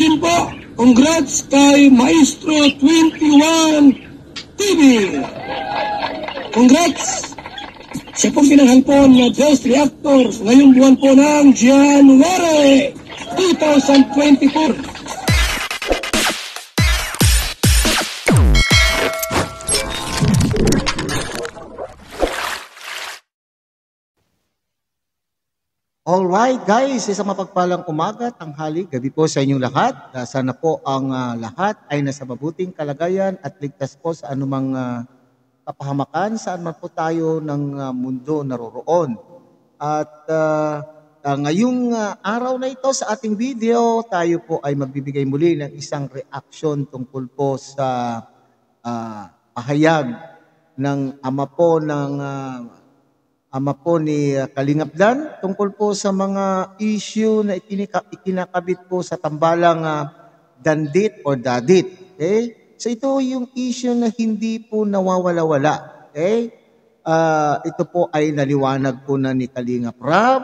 congratulations po. Congrats kay Maestro 21 TV. Congrats. Siya pong pinanghalpon na Ghost Reactor ngayong buwan po ng January 2024. Alright guys, isang mapagpalang umaga, tanghali, gabi po sa inyong lahat. Sana po ang lahat ay nasa mabuting kalagayan at ligtas po sa anumang kapahamakan saan man po tayo ng mundo naroroon. At ngayong araw na ito sa ating video, tayo po ay magbibigay muli ng isang reaction tungkol po sa pahayag ng ama po ni Kalingap Dan tungkol po sa mga issue na ikinakabit po sa tambalang dandit or dadit. Okay? So ito yung issue na hindi po nawawala-wala. Okay? Ito po ay naliwanag po na ni Kalingap Rab,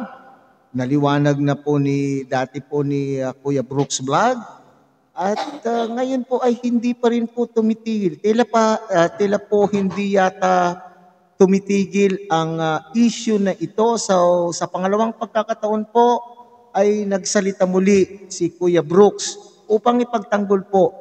naliwanag na po dati po ni Kuya Brooks Vlog, at ngayon po ay hindi pa rin po tumitigil. Tila po hindi yata tumitigil ang issue na ito. So, sa pangalawang pagkakataon po ay nagsalita muli si Kuya Brooks upang ipagtanggol po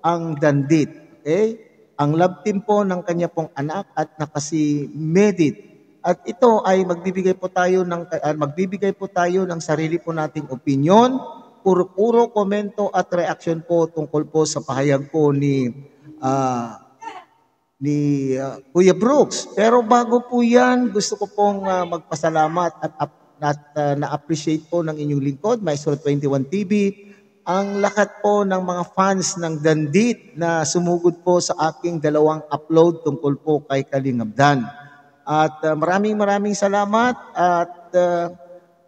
ang dandit. Okay? Ang love team po ng kanya pong anak at nakasi Medit. At ito ay magbibigay po tayo ng sarili po nating opinion, puro komento at reaction po tungkol po sa pahayag po ni Kuya Brooks. Pero bago po yan, gusto ko pong magpasalamat at na-appreciate po ng inyong lingkod, Maestro 21 TV, ang lahat po ng mga fans ng Dandit na sumugod po sa aking dalawang upload tungkol po kay Kalingap Dan. At maraming salamat at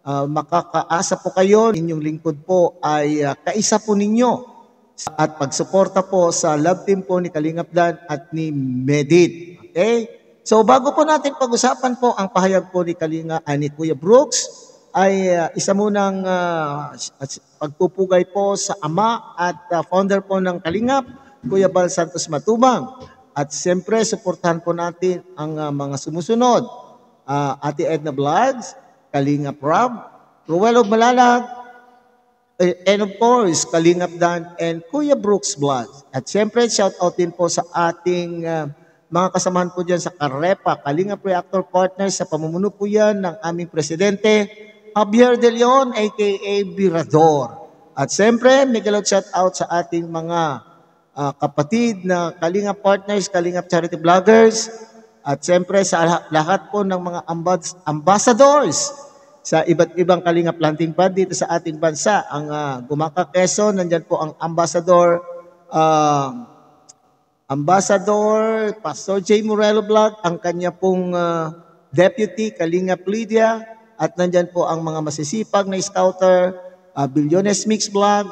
makakaasa po kayo, inyong lingkod po ay kaisa po ninyo at pagsuporta po sa love team po ni Kalingap Dan at ni Medit. Okay? So bago po natin pag-usapan po ang pahayag po ni Kuya Brooks, ay isa munang pagpupugay po sa ama at founder po ng Kalingap, Kuya Bal Santos Matubang. At siyempre, suportahan po natin ang mga sumusunod. Ate Edna Vlogs, Kalingap Rob, Ruelo Malalag, and of course, Kalingap Dan and Kuya Brooks Vlogs. At siyempre, shout out din po sa ating mga kasamahan po dyan sa Karepa, Kalingap Reactor Partners, sa pamumuno po yan ng aming presidente, Javier De Leon, aka Virador. At siyempre, megalot shout out sa ating mga kapatid na Kalingap Partners, Kalingap Charity Vloggers, at siyempre sa lahat po ng mga ambassadors sa iba't ibang Kalingap planting pad dito sa ating bansa. Ang Gumaka Quezon, nandyan po ang Ambassador Pastor J. Morelo Vlog, ang kanya pong Deputy Kalingap Lydia, at nandyan po ang mga masisipag na scouter, Bilyones Mix Vlog,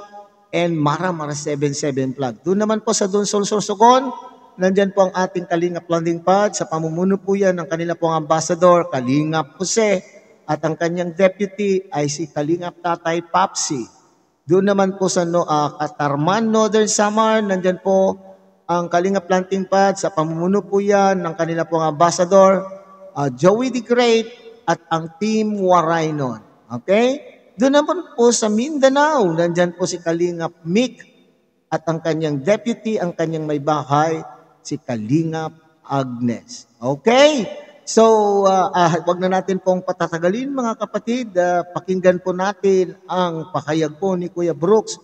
and Mara 77 Vlog. Doon naman po sa Dunsol Sorsogon, nandyan po ang ating Kalingap landing pad, sa pamumuno po yan ng kanila pong Ambassador, Kalingap Jose, at ang kanyang deputy ay si Kalingap Tatay Papsi. Doon naman po sa Katarman, Northern Samar, nandyan po ang Kalingap Planting Pad, sa pamumuno po yan ng kanila pong Ambassador, Joey the Great, at ang Team Waraynon. Okay? Doon naman po sa Mindanao, nandyan po si Kalingap Mick, at ang kanyang deputy, ang kanyang may bahay, si Kalingap Agnes. Okay? So, wag na natin pong patatagalin mga kapatid. Pakinggan po natin ang pahayag po ni Kuya Brooks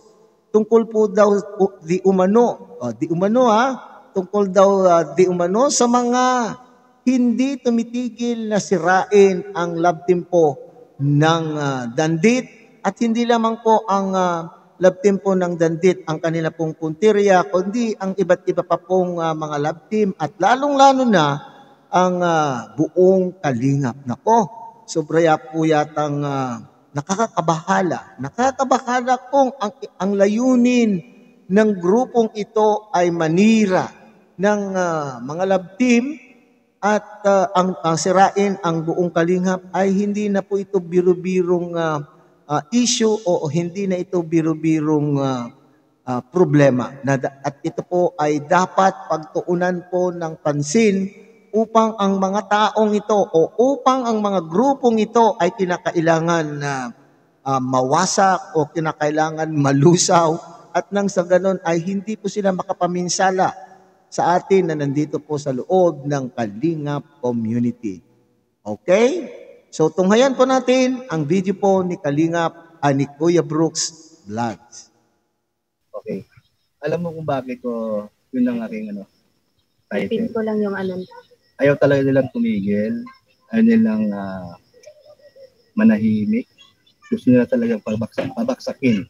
tungkol po daw di umano sa mga hindi tumitigil na sirain ang love team po ng Dandit, at hindi lamang po ang love team po ng Dandit ang kanila pong punteriya, kundi ang iba't iba pa pong mga love team, at lalong-lalo na ang buong Kalingap. Nako, sobra po yatang nakakabahala. Nakakabahala kung ang layunin ng grupong ito ay manira ng mga love team at ang sirain ang buong Kalingap, ay hindi na po ito biro-birong issue, o hindi na ito biro-birong problema. At ito po ay dapat pagtuunan po ng pansin upang ang mga taong ito o upang ang mga grupong ito ay kinakailangan na mawasak o kinakailangan malusaw at nang sa ganon ay hindi po sila makapaminsala sa atin na nandito po sa loob ng Kalingap Community. Okay? So tunghayan po natin ang video po ni Kalingap, ni Kuya Brooks Vlogs. Okay. Alam mo kung bakit ko yun ang aking title. Ipin ko lang yung Ayaw talaga nilang tumigil. Ayaw nilang manahimik. Gusto nila talagang pabaksakin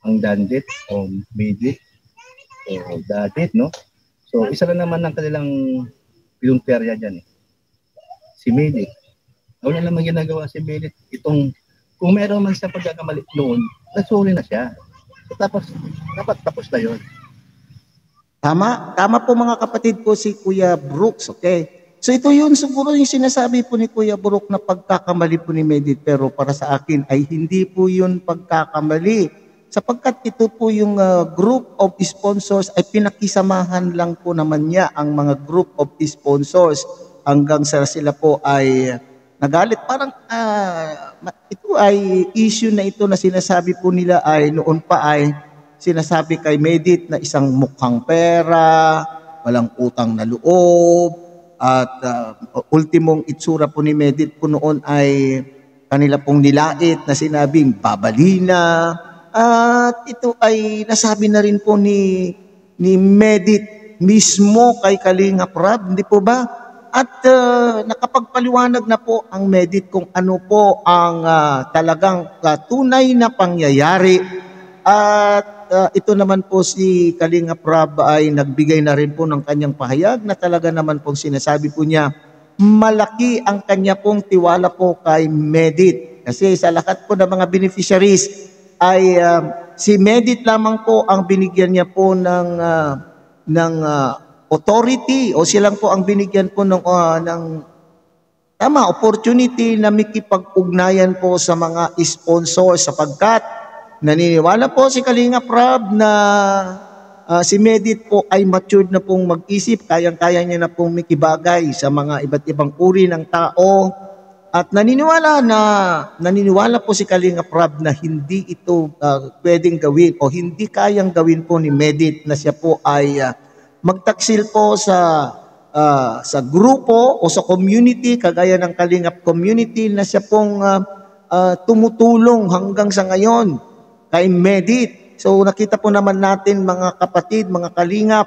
ang dandit o midit o dadit, no? So, isa lang naman ng kanilang pinunterya dyan, eh. Si Medit. Wala naman ginagawa si Medit. Kung meron man siya pagkakamali noon, nagsuri na siya. So, dapat tapos na yun. Tama po mga kapatid po si Kuya Brooks, okay? So ito yun siguro yung sinasabi po ni Kuya Brooks na pagkakamali po ni Medit, pero para sa akin ay hindi po yun pagkakamali. Sapagkat ito po yung group of sponsors ay pinakisamahan lang po naman niya ang mga group of sponsors hanggang sa sila po ay nagalit. Parang ito ay issue na ito na sinasabi po nila ay noon pa ay sinasabi kay Medit na isang mukhang pera, walang utang na loob, at ultimong itsura po ni Medit po noon ay kanila pong nilait na sinabing babalina. At ito ay nasabi na rin po ni Medit mismo kay Kalingap Rab, hindi po ba? At nakapagpaliwanag na po ang Medit kung ano po ang talagang tunay na pangyayari. At ito naman po si Kalingap Rab ay nagbigay na rin po ng kanyang pahayag na talaga naman pong sinasabi po niya, malaki ang kanya pong tiwala po kay Medit. Kasi sa lahat po ng mga beneficiaries ay si Medit lamang po ang binigyan niya po ng authority o silang po ang binigyan po ng opportunity na makipag-ugnayan po sa mga sponsors sapagkat naniniwala po si Kalingap Rab na si Medit po ay matured na pong mag-isip, kayang-kaya niya na pong makibagay sa mga iba't ibang uri ng tao at naniniwala po si Kalingap Rab na hindi ito pwedeng gawin o hindi kayang gawin po ni Medit na siya po ay magtaksil po sa grupo o sa community kagaya ng Kalingap Community na siya pong tumutulong hanggang sa ngayon kay Medit. So nakita po naman natin mga kapatid, mga kalingap,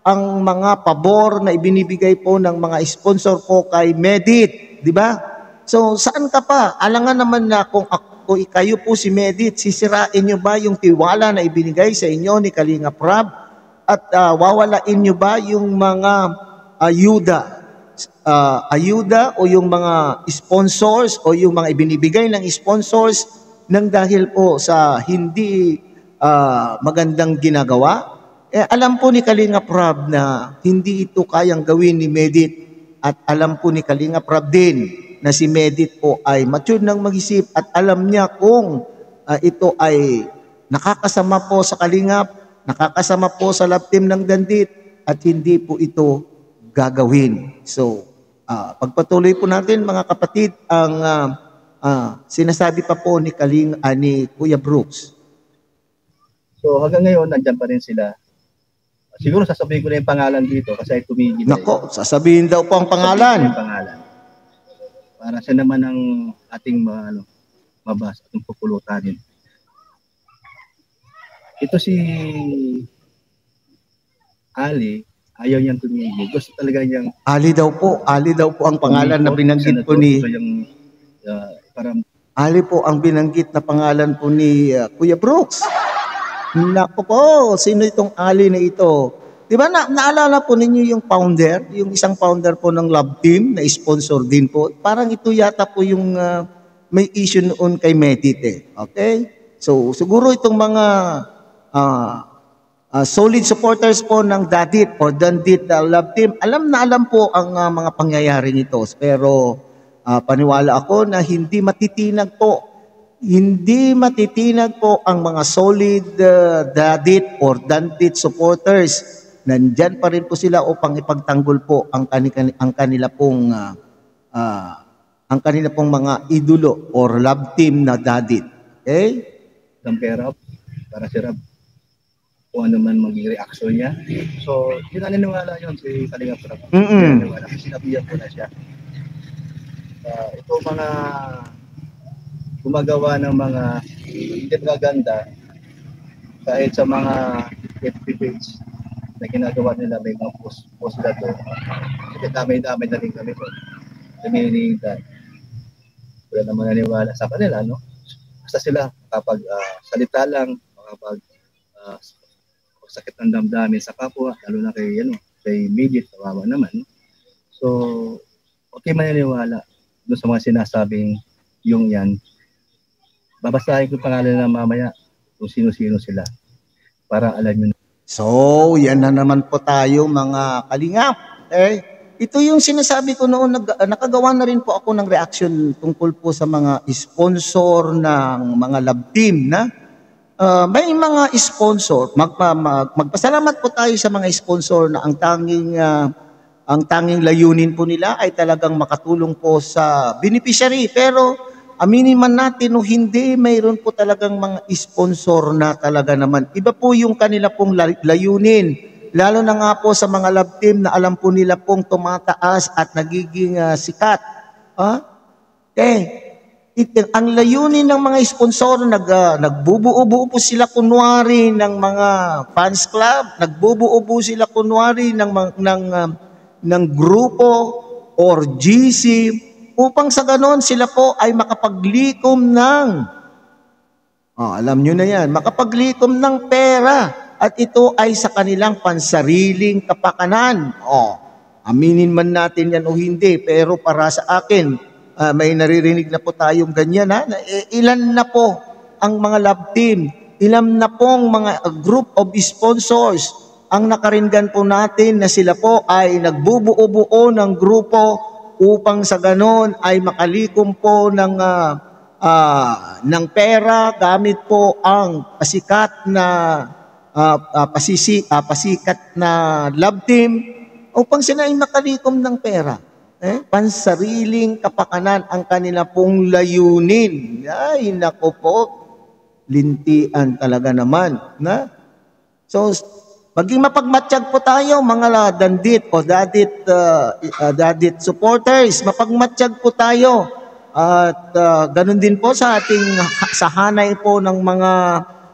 ang mga pabor na ibinibigay po ng mga sponsor po kay Medit, di ba? So saan ka pa? Alangan naman na kung kayo po si Medit, sisirain niyo ba yung tiwala na ibinigay sa inyo ni Kalingap Rab? At wawalain niyo ba yung mga ayuda o yung mga sponsors o yung mga ibinibigay ng sponsors nang dahil po sa hindi magandang ginagawa? Alam po ni Kalingap Rab na hindi ito kayang gawin ni Medit at alam po ni Kalingap Rab din na si Medit po ay mature ng mag-isip at alam niya kung ito ay nakakasama po sa Kalingap, nakakasama po sa love team ng Dandit at hindi po ito gagawin. So, pagpatuloy po natin mga kapatid ang sinasabi pa po ni Kuya Brooks. So hanggang ngayon, nandyan pa rin sila. Siguro sasabihin ko na yung pangalan dito kasi ay tumigil. Nako, sasabihin daw po ang pangalan. Para siya naman ang ating mabasa at pupulutanin. Ito si Ali, ayaw niyang tumigil. Gusto talaga niyang... Ali daw po ang pangalan na binanggit po ni... Ali po ang binanggit na pangalan po ni Kuya Brooks. Naku po, sino itong Ali na ito? Di ba naalala po ninyo yung founder, yung isang founder po ng Love Team na sponsor din po? Parang ito yata po yung may issue noon kay Medit eh. Okay? So siguro itong mga solid supporters po ng Dadit o Dandit Love Team, alam na alam po ang mga pangyayari nito. Pero paniwala ako na hindi matitinag po hindi matitinag po ang mga solid dadit or dandit supporters. Nandyan pa rin po sila upang ipagtanggol po ang kanila pong mga idolo or love team na dadit. Okay? Ng pera para si Rab kung ano man maging reaction niya. So, yun naniniwala yun si Kalingap Rab. Naniniwala kasi sinabihan ko na siya. Ito mga gumagawa ng mga hindi magaganda kahit sa mga FB page na ginagawa nila, may mga post sila doon. Kasi damay-damay na rin kami doon. Namininitan. Wala naman naniwala sa kanila, no? Basta sila kapag salita lang, kapag sakit ng damdamin sa kapwa, lalo na kay Midget, kawawa naman. So, okay maniniwala doon sa mga sinasabing yung yan. Babasahin ko pangalan na mamaya kung sino-sino sila para alam nyo. So, yan na naman po tayo mga kalingap. Ito yung sinasabi ko noon, nakagawa na rin po ako ng reaction tungkol po sa mga sponsor ng mga love team na may mga sponsor, magpasalamat po tayo sa mga sponsor na ang tanging layunin po nila ay talagang makatulong po sa beneficiary. Pero aminin man natin o hindi, mayroon po talagang mga sponsor na talaga naman. Iba po yung kanila pong layunin. Lalo na nga po sa mga love team na alam po nila pong tumataas at nagiging sikat. Ang layunin ng mga sponsor, nagbubuo-buo po sila kunwari ng mga fans club, nagbubuo-buo sila kunwari ng grupo or GC upang sa ganon sila po ay makapaglikom ng, alam nyo na yan, makapaglikom ng pera. At ito ay sa kanilang pansariling kapakanan. Aminin man natin yan o hindi, pero para sa akin, may naririnig na po tayong ganyan. Ilan na po ang mga love team, ilan na pong mga group of sponsors ang nakaringgan po natin na sila po ay nagbubuo-buo ng grupo upang sa ganon ay makalikom po ng pera gamit po ang pasikat na love team upang sila ay makalikom ng pera. Pansariling kapakanan ang kanila pong layunin. Ay, nako po, lintian talaga naman. So, maging mapagmatsyag po tayo, mga dandit o dadit supporters. Mapagmatsyag po tayo. At ganun din po sa hanay po ng mga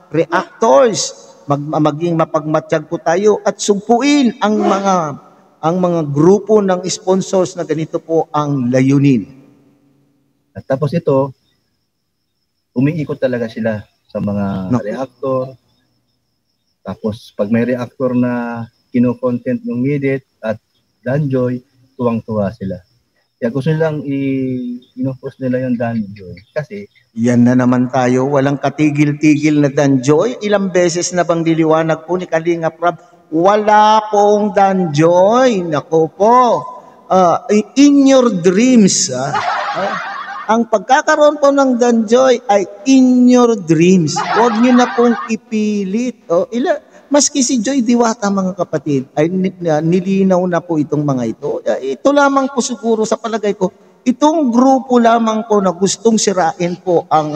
reactors. Maging mapagmatsyag po tayo at sumpuin ang mga grupo ng sponsors na ganito po ang layunin. At tapos ito, umiikot talaga sila sa mga reactor. Tapos pag may reactor na kino-content ng Midget at Danjoy, tuwang-tuwa sila. Kaya gusto nilang i-post nila yung Danjoy. Kasi yan na naman tayo, walang katigil-tigil na Danjoy. Ilang beses na bang diliwanag po ni Kalingap Rab? Wala pong Danjoy. Nako po. In your dreams. Ang pagkakaroon po ng Danjoy ay in your dreams. Huwag niyo na pong ipilit. Maski si Joy Diwata, mga kapatid, ay nilinaw na po itong mga ito. Ito lamang po siguro sa palagay ko, itong grupo lamang po na gustong sirain po ang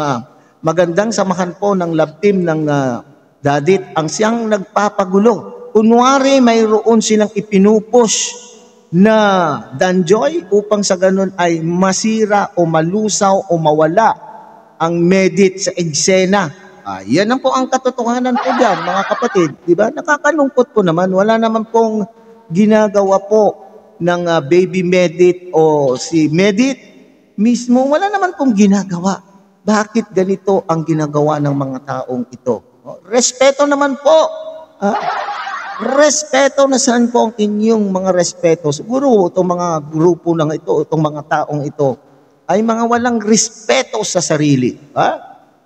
magandang samahan po ng love team ng Dadit ang siyang nagpapagulo. Kunwari mayroon silang ipinupush na Danjoy upang sa ganun ay masira o malusaw o mawala ang Medit sa eksena. Yan ang po ang katotohanan po dyan, mga kapatid. Diba? Nakakalungkot po naman. Wala naman pong ginagawa po ng baby Medit o si Medit mismo. Wala naman pong ginagawa. Bakit ganito ang ginagawa ng mga taong ito? Respeto naman po. Respeto, na saan po ang inyong mga respeto? Siguro itong mga grupo ng ito, itong mga taong ito, ay mga walang respeto sa sarili.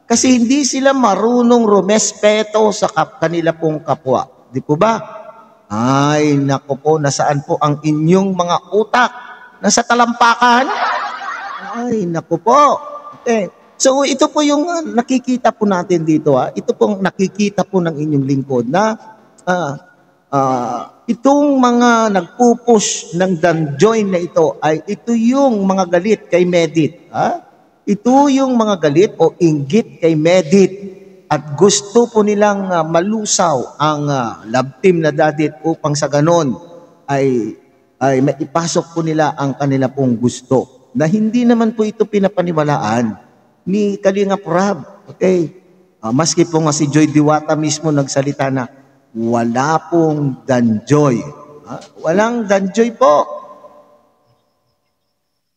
Kasi hindi sila marunong rumespeto sa kanila pong kapwa. Di po ba? Ay, nako po, nasaan po ang inyong mga utak? Nasa talampakan? Ay, nako po. Okay. So ito po yung nakikita po natin dito. Ito pong nakikita po ng inyong lingkod na itong mga nagpupush ng Danjoy na ito ay ito yung mga galit kay Medit. Ito yung mga galit o inggit kay Medit at gusto po nilang malusaw ang love team na Dadit upang sa ganon ay maipasok po nila ang kanila pong gusto na hindi naman po ito pinapaniwalaan ni Kalingap Rab. Okay? Maski po nga si Joy Diwata mismo nagsalita na wala pong Danjoy. Walang Danjoy po.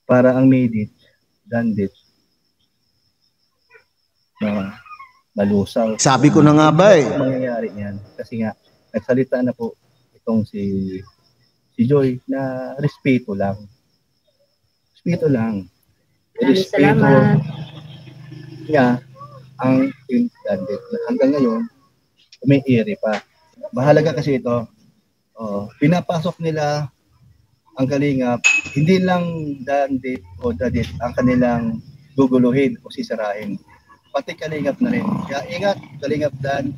Para ang Medit, Dandit, malusaw. Sabi ko na nga ba Ang mangyayari niyan. Kasi nga, nagsalita na po itong si Joy na respeto lang. Respeto lang. Respeto niya ang Team Dandit. Hanggang ngayon, umiiri pa. Mahalaga kasi ito, pinapasok nila ang Kalingap, hindi lang Dandit o Dadit ang kanilang guguluhin o sisirain. Pati Kalingap na rin. Kaya ingat, Kalingap Dan,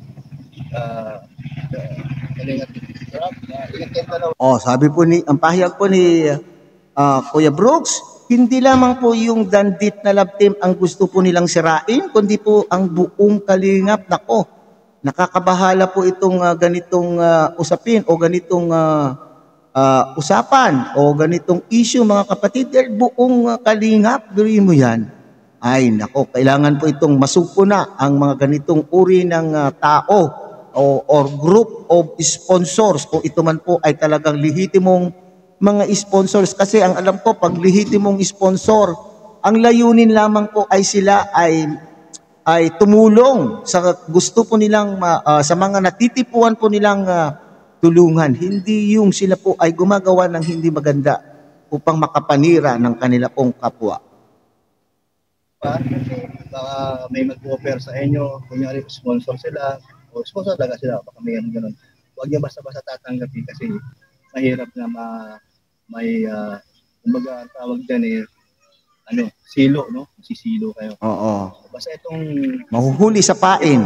Kalingap Rab, ingat kayo dalawa. sabi po ang pahayag po ni Kuya Brooks, hindi lamang po yung Dandit na love team ang gusto po nilang sirain, kundi po ang buong Kalingap. Nako, nakakabahala po itong ganitong usapin o ganitong usapan o ganitong issue mga kapatid. Dahil buong Kalingap, gawin mo yan. Ay nako, kailangan po itong masuko na ang mga ganitong uri ng tao or group of sponsors kung ito man po ay talagang lehitimong mga sponsors. Kasi ang alam ko, pag lehitimong sponsor, ang layunin lamang po ay sila ay tumulong sa gusto po nilang sa mga natitipuan po nilang tulungan. Hindi yung sila po ay gumagawa ng hindi maganda upang makapanira ng kanila pong kapwa. Baka may mag-offer sa inyo, kunyari sponsor sila, o sponsor talaga sila, baka may ganun. Huwag niyo basta-basta tatanggapin kasi mahirap na may kumbaga ang tawag dyan silo, no? Sisilo kayo. Oo. Basta itong Mahuhuli sa pain.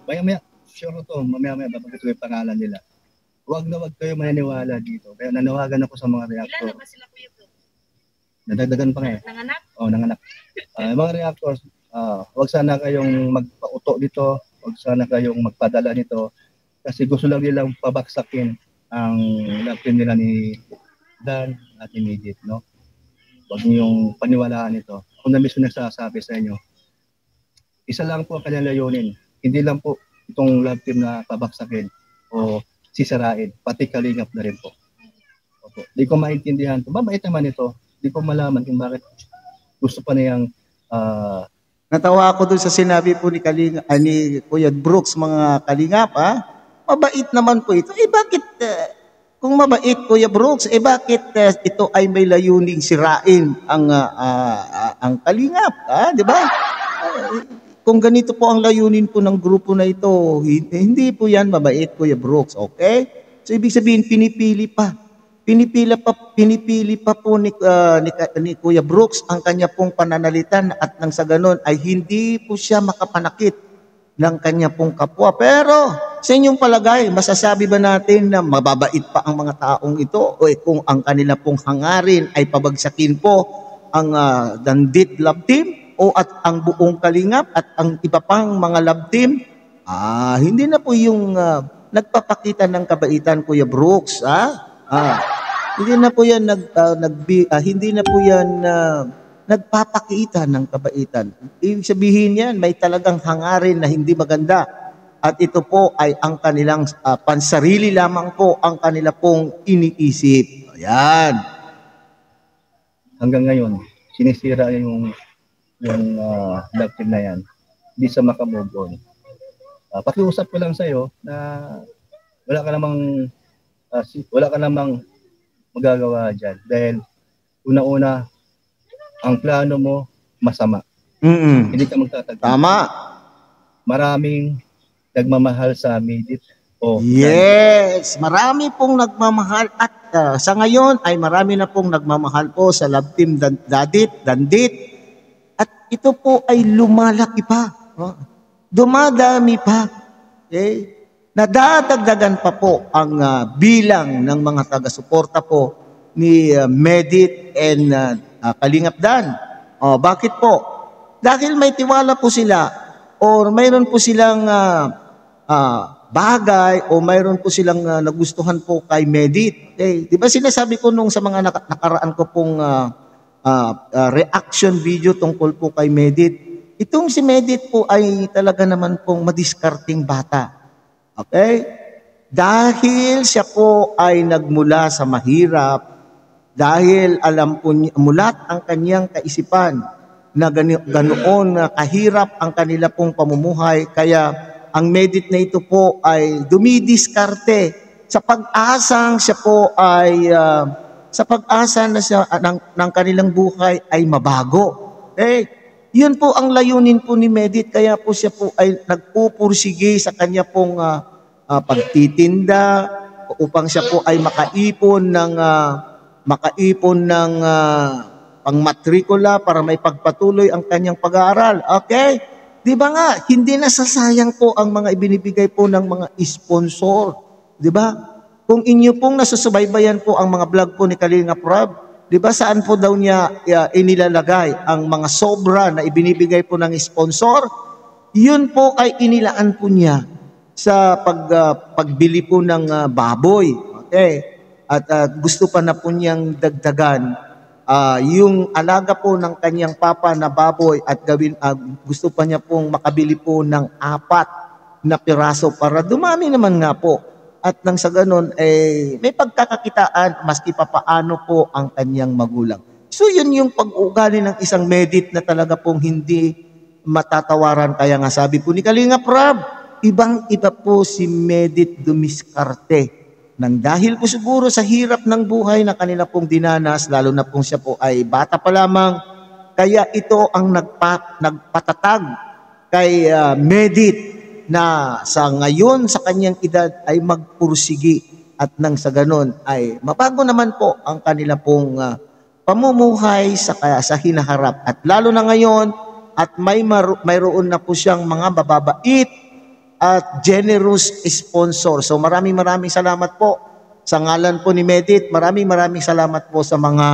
Maya-maya, sure to, mamaya-maya babagay ko yung pangalan nila. Huwag na huwag kayo maniniwala dito. Kaya nanawagan ako sa mga reactor. Ilan na ba sila Kuya Bro? Nadagdagan pa nga eh. Nanganak? Nanganak. Mga reactors, huwag sana kayong magpauto dito, huwag sana kayong magpadala nito kasi gusto lang nilang pabaksakin ang love team nila ni Dan at ni Medit, no? Huwag niyong paniwalaan ito. Ako na mismo nagsasabi sa inyo, isa lang po ang kanyang layunin. Hindi lang po itong love team na pabaksakin o sisirain, pati Kalingap na rin po. Opo. Di ko maintindihan ito. Mabait naman ito. Di ko malaman kung bakit gusto pa niyang Natawa ako dun sa sinabi po ni Kuya Brooks, mga Kalingap, mabait naman po ito. Bakit, kung mabait, Kuya Brooks, bakit ito ay may layuning sirain ang Kalingap, di ba? Kung ganito po ang layunin po ng grupo na ito, hindi po yan mabait, Kuya Brooks, okay? So, ibig sabihin, pinipili pa po ni Kuya Brooks ang kanya pong pananalitan at nang sa ganon ay hindi po siya makapanakit ng kanya pong kapwa. Pero sa inyong palagay, masasabi ba natin na mababait pa ang mga taong ito o kung ang kanila pong hangarin ay pabagsakin po ang Dandit Love Team o at ang buong Kalingap at ang iba pang mga love team? Hindi na po yung nagpapakita ng kabaitan, Kuya Brooks, hindi na po yan hindi na po yan nagpapakita ng kabaitan. Ibig sabihin yan, may talagang hangarin na hindi maganda. At ito po ay ang kanilang pansarili lamang po ang kanila pong iniisip. Ayan. Hanggang ngayon, sinisira yung love team na yan. Hindi sa makamove on. Pakiusap ko lang sa'yo na wala ka namang magagawa dyan. Dahil una-una, ang plano mo, masama. Hindi ka magtatagpo. Tama. Maraming nagmamahal sa Medit. Yes, marami pong nagmamahal at sa ngayon ay marami na pong nagmamahal po sa love team Dandit. At ito po ay lumalaki pa. No? Dumadami pa. Okay? Nadadagdagan pa po ang bilang ng mga taga-suporta po ni Medit and Kalingap Dan. Bakit po? Dahil may tiwala po sila or mayroon po silang bagay o mayroon po silang nagustuhan po kay Medit. Okay? Di ba sinasabi ko nung sa mga nakaraan ko pong reaction video tungkol po kay Medit, itong si Medit po ay talaga naman pong madiskarting bata. Okay? Dahil siya po ay nagmula sa mahirap, dahil alam po niya, mulat ang kanyang kaisipan na ganoon kahirap ang kanila pong pamumuhay, kaya ang Medit na ito po ay dumidiskarte sa pag-asang siya po ay sa pag-asa na siya ng kanilang buhay ay mabago. Okay? Yun po ang layunin po ni Medit, kaya po siya po ay nagpupursige sa kanya pong pagtitinda upang siya po ay makaipon ng pangmatrikula para may pagpatuloy ang kanyang pag-aaral. Okay? Di ba nga, hindi nasasayang po ang mga ibinibigay po ng mga sponsor. Di ba? Kung inyo pong nasusubaybayan po ang mga vlog po ni Kalingap Rob, di ba saan po daw niya inilalagay ang mga sobra na ibinibigay po ng sponsor? Yun po ay inilaan po niya sa pagbili po ng baboy. Okay? At gusto pa na po niyang dagdagan yung alaga po ng kanyang papa na baboy at gusto pa niya pong makabili po ng 4 na piraso para dumami naman nga po. At nang sa ganun, may pagkakakitaan maski pa paano po ang kanyang magulang. So yun yung pag-ugali ng isang Medit na talaga pong hindi matatawaran. Kaya nga sabi po ni Kalingap Rob, ibang-iba po si Medit dumiskarte. Nang dahil po siguro sa hirap ng buhay na kanila pong dinanas, lalo na pong siya po ay bata pa lamang, kaya ito ang nagpatatag kay Medit na sa ngayon sa kanyang edad ay magpursigi at nang sa ganon ay mabago naman po ang kanila pong pamumuhay sa hinaharap. At lalo na ngayon at mayroon na po siyang mga mababait at generous sponsor. So maraming salamat po sa ngalan po ni Medit. Maraming salamat po sa mga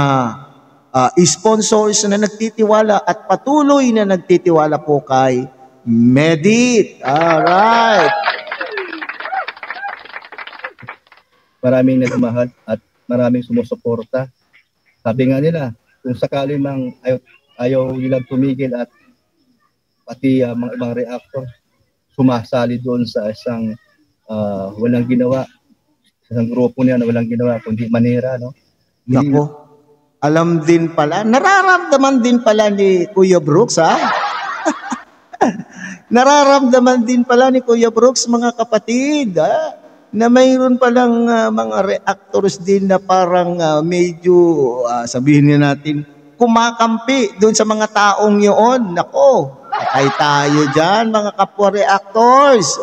sponsors na nagtitiwala at patuloy na nagtitiwala po kay Medit. Alright. Maraming nagmahal at maraming sumusuporta. Sabi nga nila, kung sakali mang ayaw nilang tumigil at pati mga ibang reactor sumasali doon sa isang walang ginawa, isang grupo niya na walang ginawa kundi manira, no? Nako, alam din pala, nararamdaman din pala ni Kuya Brooks, ha? Nararamdaman din pala ni Kuya Brooks, mga kapatid, ha? Na mayroon palang mga reactors din na parang medyo, sabihin niya natin, kumakampi doon sa mga taong yun. Nako, patay tayo dyan, mga kapwa reactors.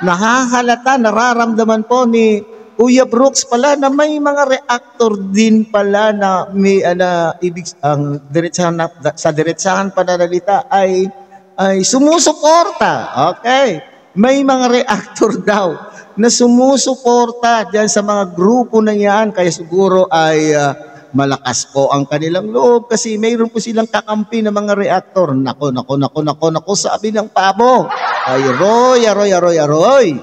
Nahahalata, nararamdaman po ni Kuya Brooks pala na may mga reactor din pala na may ibig ang sa diretsahan pananalita ay sumusuporta. Okay? May mga reactor daw na sumusuporta diyan sa mga grupo na yan, kaya siguro ay malakas po ang kanilang loob kasi mayroon po silang kakampi na mga reactor. Nako, sabi ng pabo. Ay, aroy.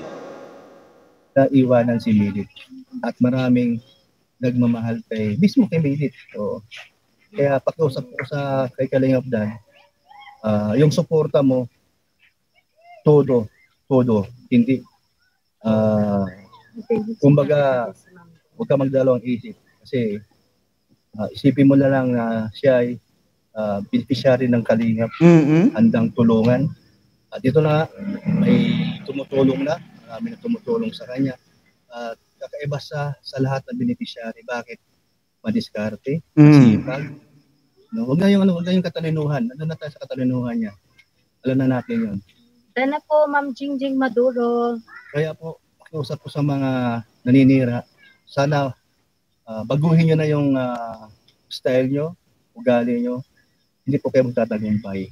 Naiwanan si Medit at maraming nagmamahal mismo kay Medit. So, kaya pakiusap ko kay Kalingap Dan, yung suporta mo, todo, hindi. Kumbaga, huwag ka magdalawang isip kasi isipin mo na lang na siya ay beneficiary ng Kalingap, handang tulungan. At ito na, may tumutulong na, marami na tumutulong sa kanya. At kakaiba sa lahat ng beneficiary. Bakit? Madiskarte, masipag. No, huwag na yung katalinuhan. Nandun na tayo sa katalinuhan niya. Alam na natin yun. Sana po, Ma'am Jingjing Maduro. Kaya po, pakiusap po sa mga naninira, sana baguhin nyo na yung style nyo, ugali nyo. hindi po kayo magtatagumpay.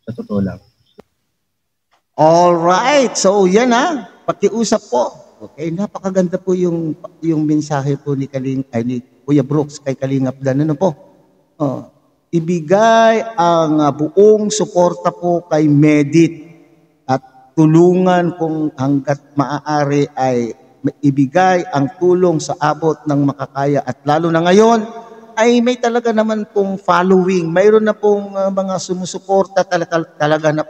Sa totoo lang. Alright, so yan pakiusap po. Okay, napakaganda po yung mensahe po ni ni Kuya Brooks kay Kalingap Dan. Ano po? Ibigay ang buong suporta po kay Medit at tulungan kung hanggat maaari ay ibigay ang tulong sa abot ng makakaya at lalo na ngayon ay may talaga naman pong following. Mayroon na pong mga sumusuporta talaga na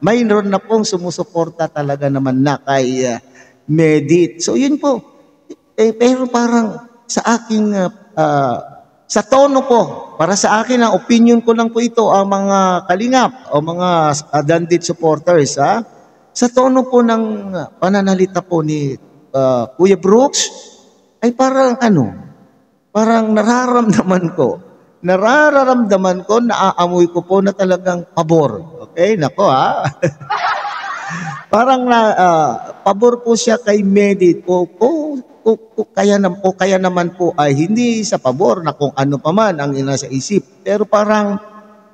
mayroon na pong sumusuporta talaga naman na kay Medit. So yun po. Pero parang sa aking sa tono po, para sa akin ang opinion ko lang po ito ang mga kalingap o mga Dandit supporters sa tono po ng pananalita po ni Kuya Brooks ay parang parang nararamdaman ko, naaamoy ko po na talagang pabor. Okay, nako parang pabor po siya kay Medit kaya naman po ay hindi sa pabor na kung ano pa man ang nasa isip. Pero parang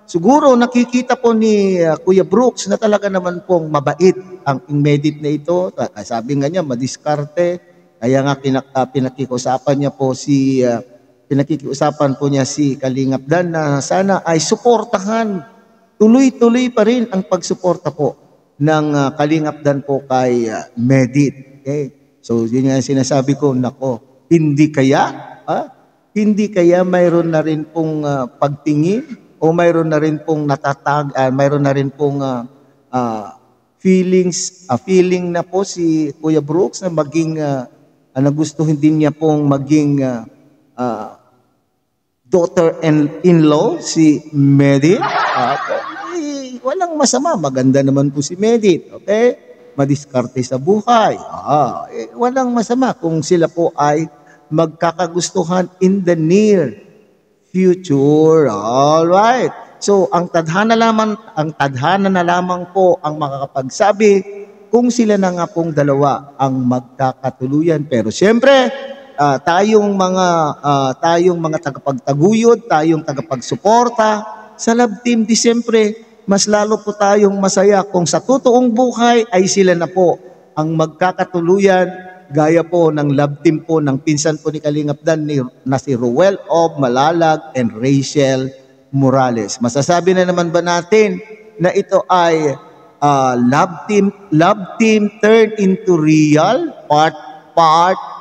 siguro nakikita po ni Kuya Brooks na talaga naman pong mabait ang Medit na ito. Sabi nga niya, madiskarte. Kaya nga pinakikiusapan po niya si Kalingap Dan na sana ay suportahan. Tuloy-tuloy pa rin ang pagsuporta po ng Kalingap Dan po kay Medit. Okay? So, yun nga sinasabi ko, nako, hindi kaya mayroon na rin pong pagtingin o mayroon na rin pong mayroon na rin pong feeling na po si Kuya Brooks na maging nagustuhin din niya pong maging daughter-in-law si Medit. Walang masama, maganda naman po si Medit. Okay? Madiskarte sa buhay. Walang masama kung sila po ay magkakagustuhan in the near future. All right. So, ang tadhana na lamang po ang makakapagsabi kung sila na nga pong dalawa ang magkakatuluyan. Pero siyempre, tayong mga tagapagtaguyod, tayong tagapagsuporta sa Love Team di siyempre mas lalo po tayong masaya kung sa totoong buhay ay sila na po ang magkakatuluyan gaya po ng Love Team po ng pinsan po ni Kalingap Dan na si Ruel of Malalag and Rachel Morales. Masasabi na naman ba natin na ito ay Love Team turned into real part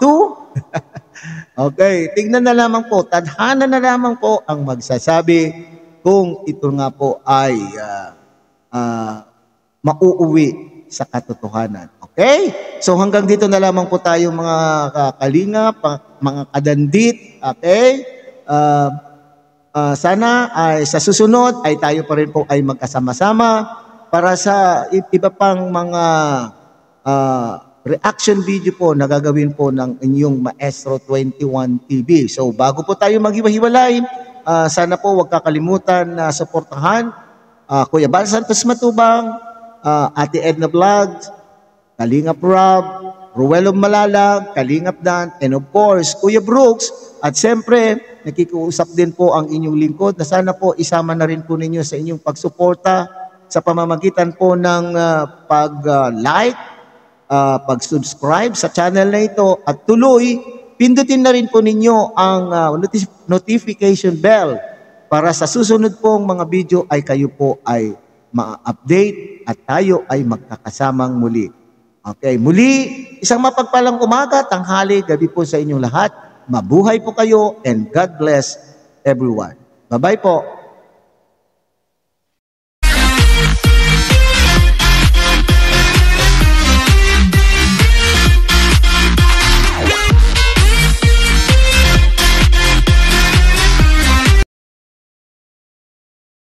2? Okay, tingnan na lamang po, tadhana na lamang po ang magsasabi kung ito nga po ay mauuwi sa katotohanan. Okay? So hanggang dito na lamang po tayo mga kalingap, mga kadandit. Okay? Sana ay sa susunod ay tayo pa rin po ay magkasama-sama para sa iba pang mga reaction video po na gagawin po ng inyong Maestro 21 TV. So bago po tayo maghiwa-hiwalay, sana po huwag kakalimutan na suportahan Kuya Bal Santos Matubang, Ate Edna Vlogs, Kalingap Rob, Ruel of Malalag, Kalingap Dan, and of course, Kuya Brooks. At siyempre, nakikiusap din po ang inyong lingkod na sana po isama na rin po ninyo sa inyong pagsuporta sa pamamagitan po ng pag-like, pag-subscribe sa channel na ito at tuloy, pindutin na rin po ninyo ang notification bell para sa susunod pong mga video ay kayo po ay ma-update at tayo ay magkakasamang muli. Okay, muli, isang mapagpalang umaga, tanghali, gabi po sa inyong lahat. Mabuhay po kayo and God bless everyone. Bye-bye po.